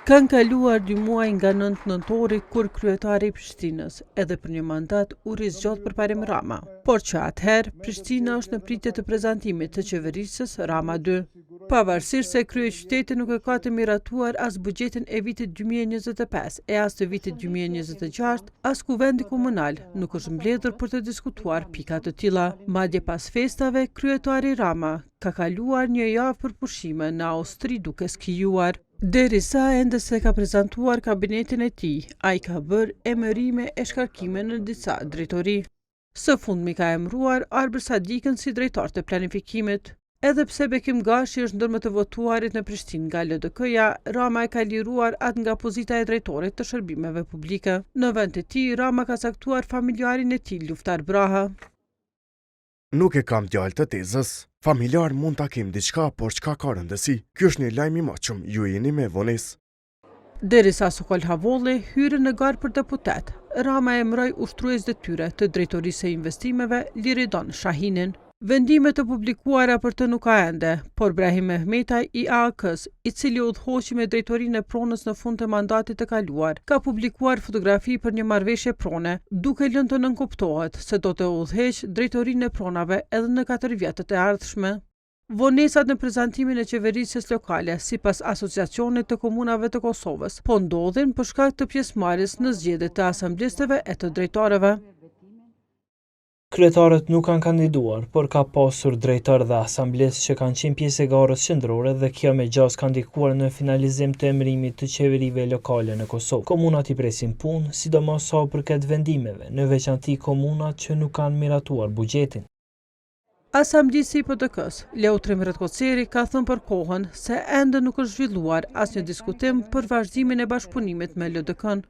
Kanë kaluar 2 muaj nga 9 nëntori kur kryetari i Prishtinës edhe për një mandat u rizgjodh përparim Rama, por që atëherë Prishtina është në pritje të prezantimit të qeverisës Rama 2. Pavarësisht se kryeqyteti nuk e ka të miratuar as buxhetin e vitit 2025 e as të vitit 2026, as kuvendi komunal nuk është mbledhur për të diskutuar pika të tilla. Madje pas festave, kryetari Rama ka kaluar një javë për pushime në Austri duke skijuar. Derisa ende se ka prezantuar kabinetin e tij, ai ka bërë emërime e shkarkime në disa drejtori. Së fundmi ka emëruar Arbër Sadikën si drejtor të planifikimit. Edhe pse Bekim Gashi është ndër më të votuarit në Prishtinë nga LDK-ja, Rama e ka liruar atë nga pozita e drejtorit të shërbimeve publike. Në vend të tij, Rama ka caktuar familjarin e tij Luftar Braha. Nuk e kam djalë të tezës. Familjar mund ta kem diçka, por çka ka rëndësi? Ky është një lajm i moçëm, ju jeni me vonesë. Derisa Sokol Havolli hyri në garë për deputet, Rama emëroi ushtrues detyre të drejtorisë së investimeve Liridon Shahinin. Vendimet të publikuara për të nuk ka ende, por Brahim Mehmetaj i AAK-s, i cili udhëhoqi me drejtorinë e pronës në fund të mandatit të kaluar, ka publikuar fotografi për një marrëveshje prone, duke lënë të nënkuptohet se do të udhëheqë drejtorinë e pronave edhe në 4 vjetët e ardhshme. Vonesat në prezantimin e qeverisjes lokale, sipas Asociacionit të Komunave të Kosovës, po ndodhin për shkak të pjesëmarrjes në zgjedhjet të asamblesteve e të drejtorëve. Kryetarët nuk kanë kandiduar, por ka pasur drejtor dhe asamblesë që kanë qenë pjesë e garës qendrore dhe kjo me gjas kanë ndikuar në finalizim të emërimit të qeverive lokale në Kosovë. Komunat i presin punë, sidomos sa përket vendimeve, në veçanti komunat që nuk kanë miratuar buxhetin. Asamblisi i PDK-s, Leutrim Redkoceri, ka thënë për kohën se ende nuk është zhvilluar asnjë diskutim për vazhdimin e bashkëpunimit me LDK-n.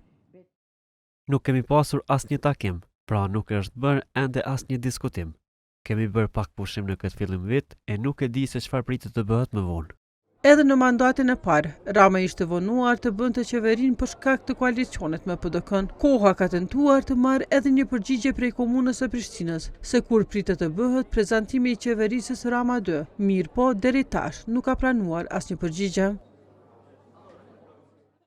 Nuk kemi pasur asnjë takim. Pra nuk është bërë ende asnjë diskutim. Kemi bërë pak pushim në këtë fillim vit e nuk e di se çfarë pritet të bëhet më vonë. Edhe në mandatin e parë, Rama ishte vonuar të bënte qeverinë për shkak të koalicionit me PDK-n. Koha ka tentuar të marrë edhe një përgjigje prej komunës së Prishtinës, se kur pritet të bëhet prezantimi i qeverisës Rama 2, mirë po deri tash nuk ka pranuar asnjë përgjigje.